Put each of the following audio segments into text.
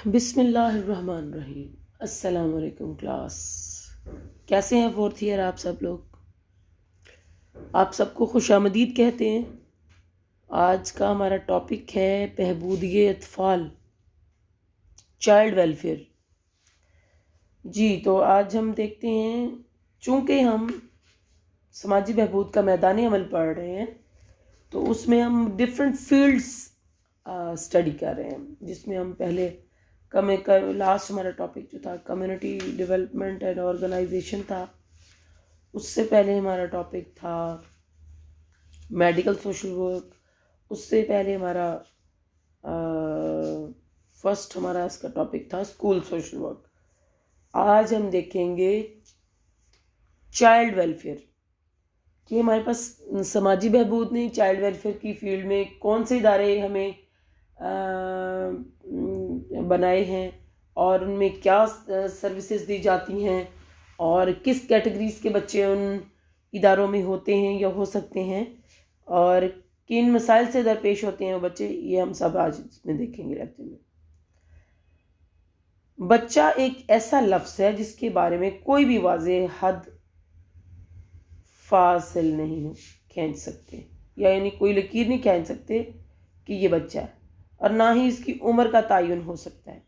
بسم اللہ الرحمن الرحیم۔ السلام علیکم کلاس، کیسے ہیں فورتھ ایئر آپ سب لوگ؟ آپ سب کو خوش آمدید کہتے ہیں۔ آج کا ہمارا ٹاپک ہے بہبودی اطفال، چائلڈ ویلفیئر۔ جی تو آج ہم دیکھتے ہیں، چونکہ ہم سماجی بہبود کا میدانی عمل پڑھ رہے ہیں تو اس میں ہم ڈفرینٹ فیلڈز اسٹڈی کر رہے ہیں، جس میں ہم پہلے لاسٹ ہمارا ٹاپک جو تھا کمیونٹی ڈیولپمنٹ اینڈ آرگنائزیشن تھا، اس سے پہلے ہمارا ٹاپک تھا میڈیکل سوشل ورک، اس سے پہلے ہمارا فرسٹ ہمارا اس کا ٹاپک تھا اسکول سوشل ورک۔ آج ہم دیکھیں گے چائلڈ ویلفیئر، کہ ہمارے پاس سماجی بہبود نہیں، چائلڈ ویلفیئر کی فیلڈ میں کون سے ادارے ہمیں بنائے ہیں اور ان میں کیا سروسز دی جاتی ہیں اور کس کیٹیگریز کے بچے ان اداروں میں ہوتے ہیں یا ہو سکتے ہیں اور کن مسائل سے درپیش ہوتے ہیں وہ بچے، یہ ہم سب آج اس میں دیکھیں گے لیکچر میں۔ بچہ ایک ایسا لفظ ہے جس کے بارے میں کوئی بھی واضح حد فاصل نہیں کھینچ سکتے، یعنی کوئی لکیر نہیں کھینچ سکتے کہ یہ بچہ ہے، اور نہ ہی اس کی عمر کا تعین ہو سکتا ہے۔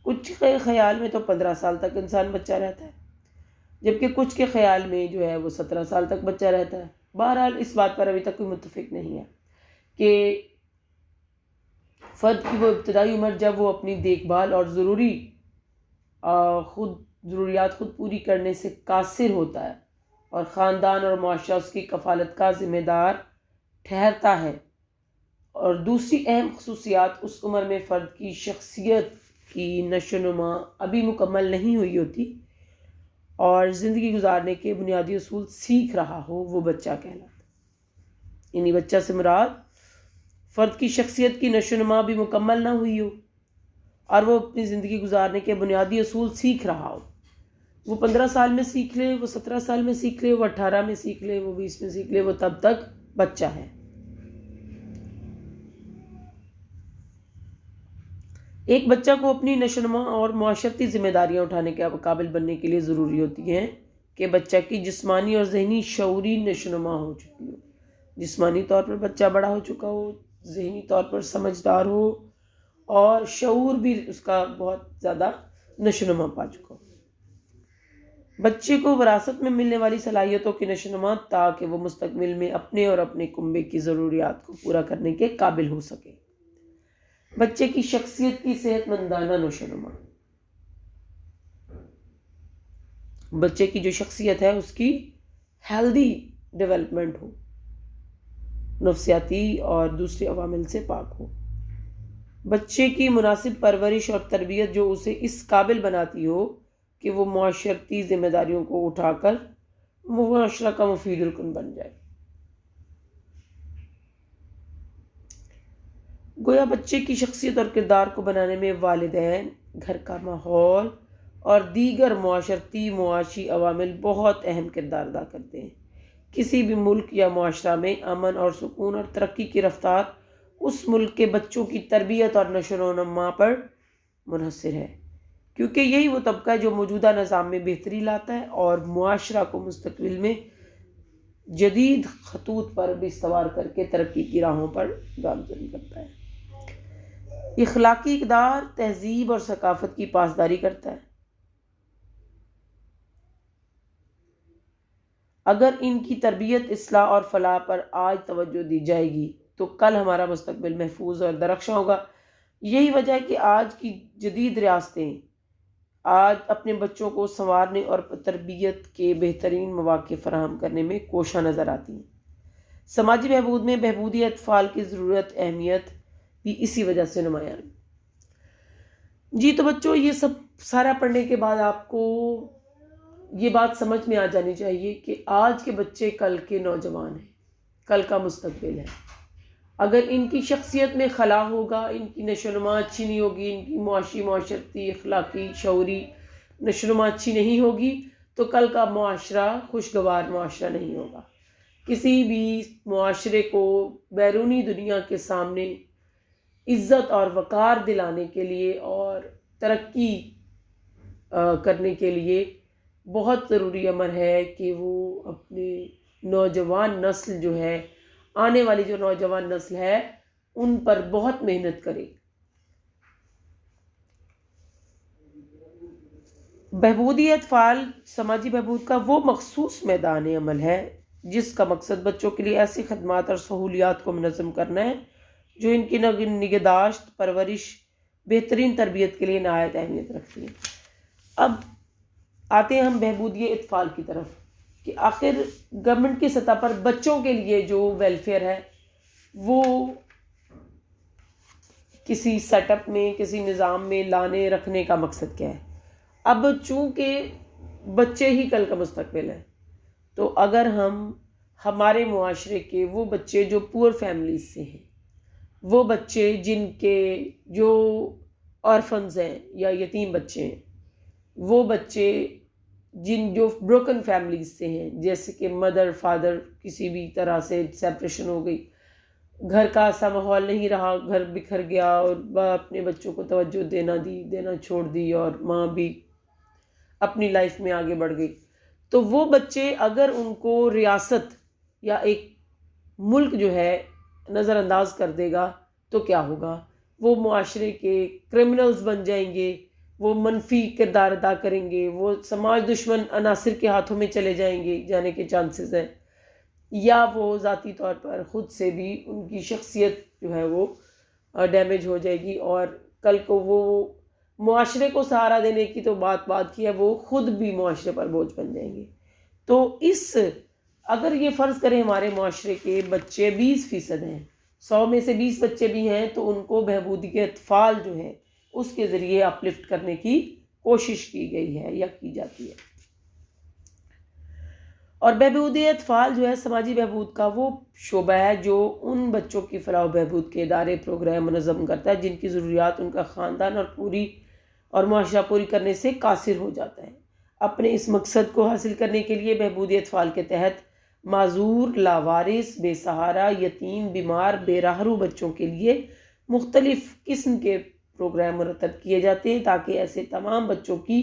کچھ کے خیال میں تو 15 سال تک انسان بچہ رہتا ہے، جبکہ کچھ کے خیال میں جو ہے وہ 17 سال تک بچہ رہتا ہے۔ بہرحال اس بات پر ابھی تک کوئی متفق نہیں ہے کہ فرد کی وہ ابتدائی عمر جب وہ اپنی دیکھ بھال اور ضروریات خود پوری کرنے سے قاصر ہوتا ہے اور خاندان اور معاشرہ اس کی کفالت کا ذمہ دار ٹھہرتا ہے۔ اور دوسری اہم خصوصیات، اس عمر میں فرد کی شخصیت کی نشو و نما ابھی مکمل نہیں ہوئی ہوتی اور زندگی گزارنے کے بنیادی اصول سیکھ رہا ہو، وہ بچہ کہلاتا ہے۔ یعنی بچہ سے مراد فرد کی شخصیت کی نشو و نما بھی مکمل نہ ہوئی ہو اور وہ اپنی زندگی گزارنے کے بنیادی اصول سیکھ رہا ہو۔ وہ 15 سال میں سیکھ لے، وہ 17 سال میں سیکھ لے، وہ 18 میں سیکھ لے، وہ 20 میں سیکھ لے، وہ تب تک بچہ ہے۔ ایک بچہ کو اپنی نشو و نما اور معاشرتی ذمہ داریاں اٹھانے کے قابل بننے کے لیے ضروری ہوتی ہے کہ بچہ کی جسمانی اور ذہنی شعوری نشو و نما ہو چکی ہو۔ جسمانی طور پر بچہ بڑا ہو چکا ہو، ذہنی طور پر سمجھدار ہو اور شعور بھی اس کا بہت زیادہ نشو و نما پا چکا ہو۔ بچے کو وراثت میں ملنے والی صلاحیتوں کی نشو و نما تاکہ وہ مستقبل میں اپنے اور اپنے کنبے کی ضروریات کو پورا کرنے کے قابل ہو سکے۔ بچے کی شخصیت کی صحت مندانہ نشو و نما، بچے کی جو شخصیت ہے اس کی ہیلدی ڈیولپمنٹ ہو، نفسیاتی اور دوسرے عوامل سے پاک ہو۔ بچے کی مناسب پرورش اور تربیت جو اسے اس قابل بناتی ہو کہ وہ معاشرتی ذمہ داریوں کو اٹھا کر معاشرہ کا مفید رکن بن جائے۔ گویا بچے کی شخصیت اور کردار کو بنانے میں والدین، گھر کا ماحول اور دیگر معاشی عوامل بہت اہم کردار ادا کرتے ہیں۔ کسی بھی ملک یا معاشرہ میں امن اور سکون اور ترقی کی رفتار اس ملک کے بچوں کی تربیت اور نشو و نما پر منحصر ہے، کیونکہ یہی وہ طبقہ ہے جو موجودہ نظام میں بہتری لاتا ہے اور معاشرہ کو مستقبل میں جدید خطوط پر بھی استوار کر کے ترقی کی راہوں پر گامزن کرتا ہے۔ اخلاقی اقدار، تہذیب اور ثقافت کی پاسداری کرتا ہے۔ اگر ان کی تربیت، اصلاح اور فلاح پر آج توجہ دی جائے گی تو کل ہمارا مستقبل محفوظ اور درخشاں ہوگا۔ یہی وجہ ہے کہ آج کی جدید ریاستیں آج اپنے بچوں کو سنوارنے اور تربیت کے بہترین مواقع فراہم کرنے میں کوشاں نظر آتی ہیں۔ سماجی بہبود میں بہبودی اطفال کی ضرورت، اہمیت بھی اسی وجہ سے نمایاں ہے۔ جی تو بچوں، یہ سب سارا پڑھنے کے بعد آپ کو یہ بات سمجھ میں آ جانی چاہیے کہ آج کے بچے کل کے نوجوان ہیں، کل کا مستقبل ہے۔ اگر ان کی شخصیت میں خلا ہوگا، ان کی نشو و نما اچھی نہیں ہوگی، ان کی معاشرتی، اخلاقی، شعوری نشو و نما اچھی نہیں ہوگی تو کل کا معاشرہ خوشگوار معاشرہ نہیں ہوگا۔ کسی بھی معاشرے کو بیرونی دنیا کے سامنے عزت اور وقار دلانے کے لیے اور ترقی کرنے کے لیے بہت ضروری امر ہے کہ وہ اپنے نوجوان نسل جو ہے، آنے والی جو نوجوان نسل ہے، ان پر بہت محنت کرے۔ بہبودی اطفال سماجی بہبود کا وہ مخصوص میدان عمل ہے جس کا مقصد بچوں کے لیے ایسی خدمات اور سہولیات کو منظم کرنا ہے جو ان کی نگہداشت، پرورش، بہترین تربیت کے لیے نہایت اہمیت رکھتی ہیں۔ اب آتے ہیں ہم بہبودی اطفال کی طرف کہ آخر گورنمنٹ کی سطح پر بچوں کے لیے جو ویلفیئر ہے وہ کسی سیٹ اپ میں، کسی نظام میں لانے رکھنے کا مقصد کیا ہے؟ اب چونکہ بچے ہی کل کا مستقبل ہے، تو اگر ہم ہمارے معاشرے کے وہ بچے جو پور فیملیز سے ہیں، وہ بچے جن کے جو آرفنز ہیں یا یتیم بچے ہیں، وہ بچے جو بروکن فیملیز سے ہیں، جیسے کہ مدر فادر کسی بھی طرح سے سیپریشن ہو گئی، گھر کا ایسا ماحول نہیں رہا، گھر بکھر گیا اور اپنے بچوں کو توجہ دینا چھوڑ دی اور ماں بھی اپنی لائف میں آگے بڑھ گئی، تو وہ بچے اگر ان کو ریاست یا ایک ملک جو ہے نظر انداز کر دے گا تو کیا ہوگا؟ وہ معاشرے کے کرمنلز بن جائیں گے، وہ منفی کردار ادا کریں گے، وہ سماج دشمن عناصر کے ہاتھوں میں چلے جانے کے چانسز ہیں، یا وہ ذاتی طور پر خود سے بھی ان کی شخصیت جو ہے وہ ڈیمیج ہو جائے گی، اور کل کو وہ معاشرے کو سہارا دینے کی تو بات کی ہے، وہ خود بھی معاشرے پر بوجھ بن جائیں گے۔ تو اگر یہ فرض کریں ہمارے معاشرے کے بچے 20% ہیں، 100 میں سے 20 بچے بھی ہیں، تو ان کو بہبودی کے اطفال جو ہیں اس کے ذریعے اپلفٹ کرنے کی کوشش کی گئی ہے یا کی جاتی ہے۔ اور بہبودی اطفال جو ہے سماجی بہبود کا وہ شعبہ ہے جو ان بچوں کی فلاح و بہبود کے ادارے پروگرام منظم کرتا ہے جن کی ضروریات ان کا خاندان اور معاشرہ پوری کرنے سے قاصر ہو جاتا ہے۔ اپنے اس مقصد کو حاصل کرنے کے لیے بہبودی اطفال کے تحت معذور، لاوارث، بے سہارا، یتیم، بیمار، بے راہرو بچوں کے لیے مختلف قسم کے پروگرام مرتب کیے جاتے ہیں تاکہ ایسے تمام بچوں کی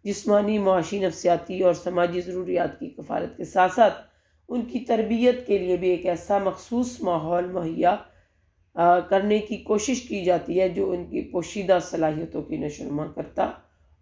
جسمانی، معاشی، نفسیاتی اور سماجی ضروریات کی کفالت کے ساتھ ساتھ ان کی تربیت کے لیے بھی ایک ایسا مخصوص ماحول مہیا کرنے کی کوشش کی جاتی ہے جو ان کی پوشیدہ صلاحیتوں کی نشوونما کرتا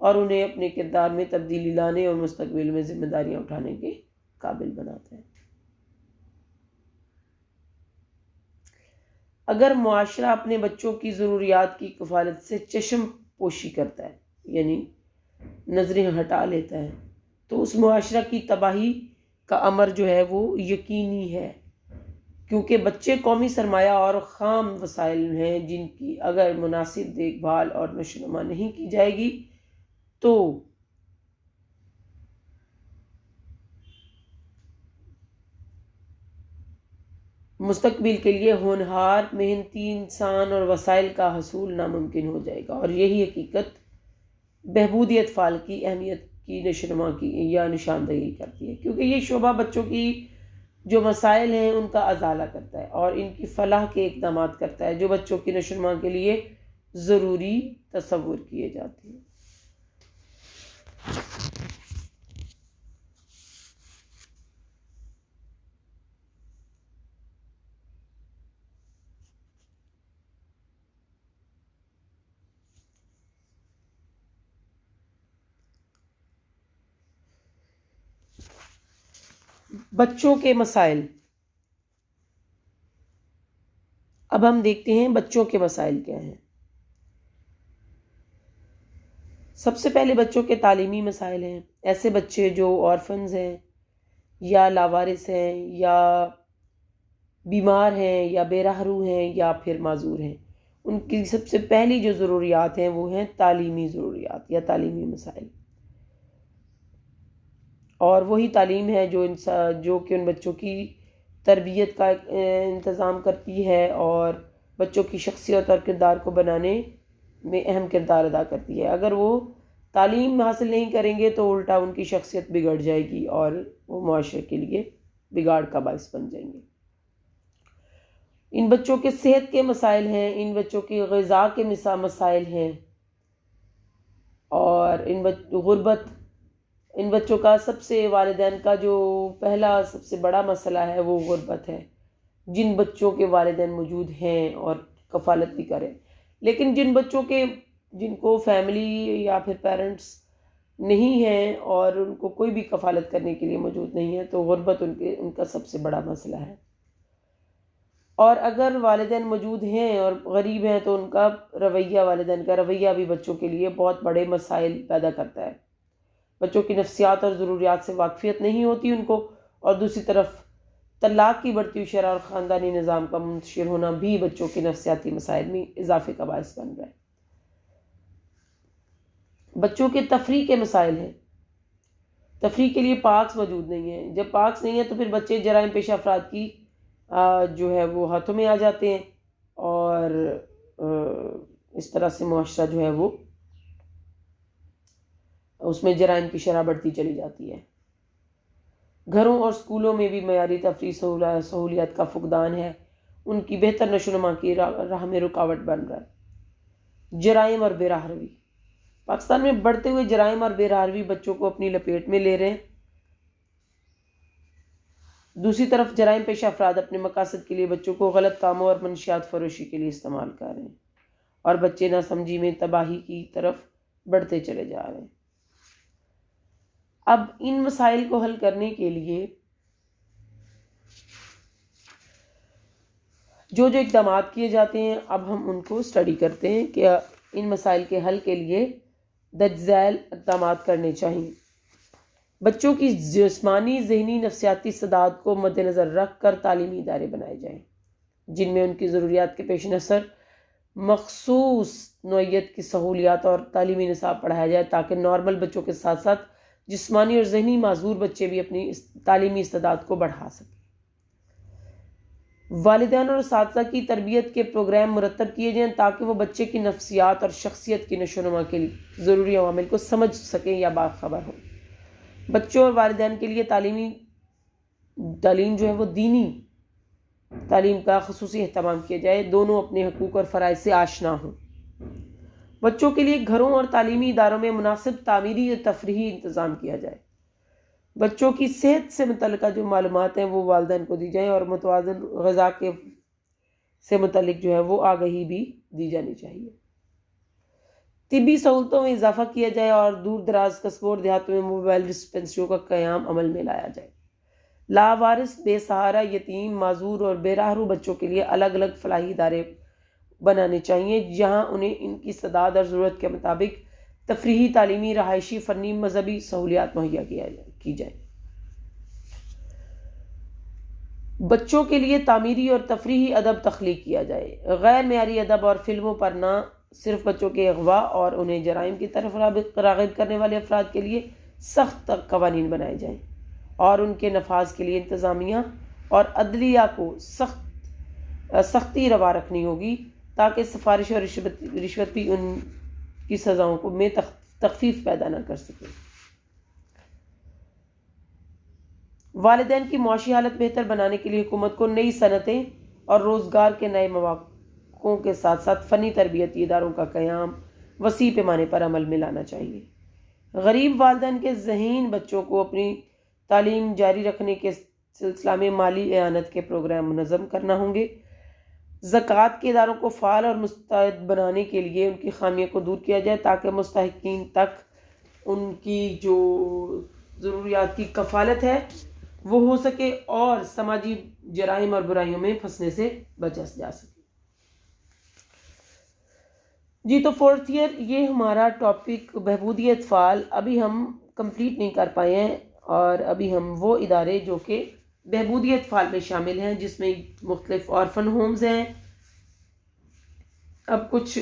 اور انہیں اپنے کردار میں تبدیلی لانے اور مستقبل میں ذمہ داریاں اٹھانے کے قابل بناتا ہے۔ اگر معاشرہ اپنے بچوں کی ضروریات کی کفالت سے چشم پوشی کرتا ہے، یعنی نظریں ہٹا لیتا ہے، تو اس معاشرہ کی تباہی کا امر جو ہے وہ یقینی ہے، کیونکہ بچے قومی سرمایہ اور خام وسائل ہیں جن کی اگر مناسب دیکھ بھال اور نشو و نما نہیں کی جائے گی تو مستقبل کے لیے ہونہار، محنتی انسان اور وسائل کا حصول ناممکن ہو جائے گا۔ اور یہی حقیقت بہبودی اطفال کی اہمیت کی نشو و نما کی یا نشاندہی کرتی ہے، کیونکہ یہ شعبہ بچوں کی جو مسائل ہیں ان کا ازالہ کرتا ہے اور ان کی فلاح کے اقدامات کرتا ہے جو بچوں کی نشو و نما کے لیے ضروری تصور کیے جاتے ہیں۔ بچوں کے مسائل، اب ہم دیکھتے ہیں بچوں کے مسائل کیا ہیں۔ سب سے پہلے بچوں کے تعلیمی مسائل ہیں۔ ایسے بچے جو آرفنز ہیں یا لاوارث ہیں یا بیمار ہیں یا بے راہرو ہیں یا پھر معذور ہیں، ان کی سب سے پہلی جو ضروریات ہیں وہ ہیں تعلیمی ضروریات یا تعلیمی مسائل، اور وہی تعلیم ہے جو کہ ان بچوں کی تربیت کا انتظام کرتی ہے اور بچوں کی شخصیت اور کردار کو بنانے میں اہم کردار ادا کرتی ہے۔ اگر وہ تعلیم حاصل نہیں کریں گے تو الٹا ان کی شخصیت بگڑ جائے گی اور وہ معاشرے کے لیے بگاڑ کا باعث بن جائیں گے۔ ان بچوں کے صحت کے مسائل ہیں، ان بچوں کی غذا کے مسائل ہیں، اور غربت، ان بچوں کا سب سے والدین کا جو پہلا سب سے بڑا مسئلہ ہے وہ غربت ہے. جن بچوں کے والدین موجود ہیں اور کفالت بھی کریں، لیکن جن کو فیملی یا پھر پیرنٹس نہیں ہیں اور ان کو کوئی بھی کفالت کرنے کے لیے موجود نہیں ہے، تو غربت ان کا سب سے بڑا مسئلہ ہے. اور اگر والدین موجود ہیں اور غریب ہیں تو ان کا رویہ، والدین کا رویہ بھی بچوں کے لیے بہت بڑے مسائل پیدا کرتا ہے. بچوں کی نفسیات اور ضروریات سے واقفیت نہیں ہوتی ان کو، اور دوسری طرف طلاق کی بڑھتی ہوئی شرح اور خاندانی نظام کا منتشر ہونا بھی بچوں کے نفسیاتی مسائل میں اضافے کا باعث بن رہا ہے. بچوں کے تفریح کے مسائل ہیں. تفریح کے لیے پارکس موجود نہیں ہیں. جب پارکس نہیں ہیں تو پھر بچے جرائم پیشہ افراد کی جو ہے وہ ہاتھوں میں آ جاتے ہیں، اور اس طرح سے معاشرہ جو ہے وہ اس میں جرائم کی شرح بڑھتی چلی جاتی ہے. گھروں اور اسکولوں میں بھی معیاری تفریح سہولیات کا فقدان ہے، ان کی بہتر نشو و نما کی راہ میں رکاوٹ بن رہا ہے. جرائم اور بے راہ روی. پاکستان میں بڑھتے ہوئے جرائم اور بے راہ روی بچوں کو اپنی لپیٹ میں لے رہے ہیں. دوسری طرف جرائم پیشہ افراد اپنے مقاصد کے لیے بچوں کو غلط کاموں اور منشیات فروشی کے لیے استعمال کر رہے ہیں، اور بچے نہ سمجھی میں تباہی کی طرف بڑھتے چلے جا رہے ہیں. اب ان مسائل کو حل کرنے کے لیے جو اقدامات کیے جاتے ہیں، اب ہم ان کو اسٹڈی کرتے ہیں کہ ان مسائل کے حل کے لیے درج ذیل اقدامات کرنے چاہیے. بچوں کی جسمانی، ذہنی، نفسیاتی استعداد کو مد نظر رکھ کر تعلیمی ادارے بنائے جائیں جن میں ان کی ضروریات کے پیش نظر مخصوص نوعیت کی سہولیات اور تعلیمی نصاب پڑھایا جائے، تاکہ نارمل بچوں کے ساتھ ساتھ جسمانی اور ذہنی معذور بچے بھی اپنی تعلیمی استعداد کو بڑھا سکیں. والدین اور اساتذہ کی تربیت کے پروگرام مرتب کیے جائیں تاکہ وہ بچے کی نفسیات اور شخصیت کی نشو و نما کے لیے ضروری عوامل کو سمجھ سکیں یا باخبر ہوں. بچوں اور والدین کے لیے تعلیم جو ہے وہ دینی تعلیم کا خصوصی اہتمام کیا جائے، دونوں اپنے حقوق اور فرائض سے آشنا ہوں. بچوں کے لیے گھروں اور تعلیمی اداروں میں مناسب تعمیری اور تفریحی انتظام کیا جائے. بچوں کی صحت سے متعلقہ جو معلومات ہیں وہ والدین کو دی جائیں، اور متوازن غذا سے متعلق جو ہے وہ آگہی بھی دی جانی چاہیے. طبی سہولتوں میں اضافہ کیا جائے اور دور دراز قصبوں اور دیہاتوں میں موبائل ڈسپنسریوں کا قیام عمل میں لایا جائے. لاوارث، بے سہارا، یتیم، معذور اور بے راہ رو بچوں کے لیے الگ الگ فلاحی ادارے بنانے چاہیے جہاں انہیں ان کی استعداد اور ضرورت کے مطابق تفریحی، تعلیمی، رہائشی، فنی، مذہبی سہولیات مہیا کی جائیں. بچوں کے لیے تعمیری اور تفریحی ادب تخلیق کیا جائے. غیر معیاری ادب اور فلموں پر نہ صرف بچوں کے اغوا اور انہیں جرائم کی طرف راغب کرنے والے افراد کے لیے سخت قوانین بنائے جائیں، اور ان کے نفاذ کے لیے انتظامیہ اور عدلیہ کو سختی روا رکھنی ہوگی تاکہ سفارش اور رشوت بھی ان کی سزاؤں میں تخفیف پیدا نہ کر سکے. والدین کی معاشی حالت بہتر بنانے کے لیے حکومت کو نئی صنعتیں اور روزگار کے نئے مواقعوں کے ساتھ ساتھ فنی تربیتی اداروں کا قیام وسیع پیمانے پر عمل میں لانا چاہیے. غریب والدین کے ذہین بچوں کو اپنی تعلیم جاری رکھنے کے سلسلہ میں مالی اعانت کے پروگرام منظم کرنا ہوں گے. زکوٰۃ کے اداروں کو فعال اور مستعد بنانے کے لیے ان کی خامیوں کو دور کیا جائے تاکہ مستحقین تک ان کی جو ضروریات کی کفالت ہے وہ ہو سکے اور سماجی جرائم اور برائیوں میں پھنسنے سے بچا جا سکے. جی تو 4th ایئر یہ ہمارا ٹاپک بہبودی اطفال ابھی ہم کمپلیٹ نہیں کر پائے ہیں، اور ابھی ہم وہ ادارے جو کہ بہبودی اطفال میں شامل ہیں جس میں مختلف آرفن ہومز ہیں. اب کچھ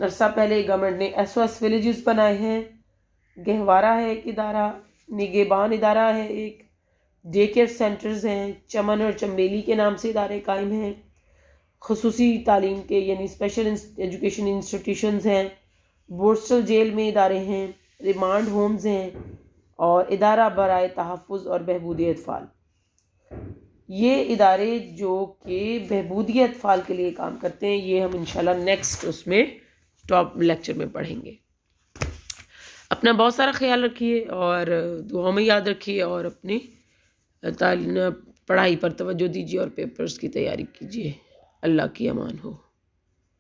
عرصہ پہلے گورنمنٹ نے SOS ولیجز بنائے ہیں. گہوارہ ہے ایک ادارہ، نگہبان ادارہ ہے ایک، ڈے کیئر سینٹرز ہیں، چمن اور چمبیلی کے نام سے ادارے قائم ہیں. خصوصی تعلیم کے یعنی اسپیشل ایجوکیشن انسٹیٹیوشنز ہیں، بورسٹل جیل میں ادارے ہیں، ریمانڈ ہومز ہیں، اور ادارہ برائے تحفظ اور بہبود اطفال. یہ ادارے جو کہ بہبودی اطفال کے لیے کام کرتے ہیں، یہ ہم انشاءاللہ نیکسٹ اس میں ٹاپ لیکچر میں پڑھیں گے۔ اپنا بہت سارا خیال رکھیے اور دعاؤں میں یاد رکھیے، اور اپنی پڑھائی پر توجہ دیجیے اور پیپرز کی تیاری کیجیے۔ اللہ کی امان ہو۔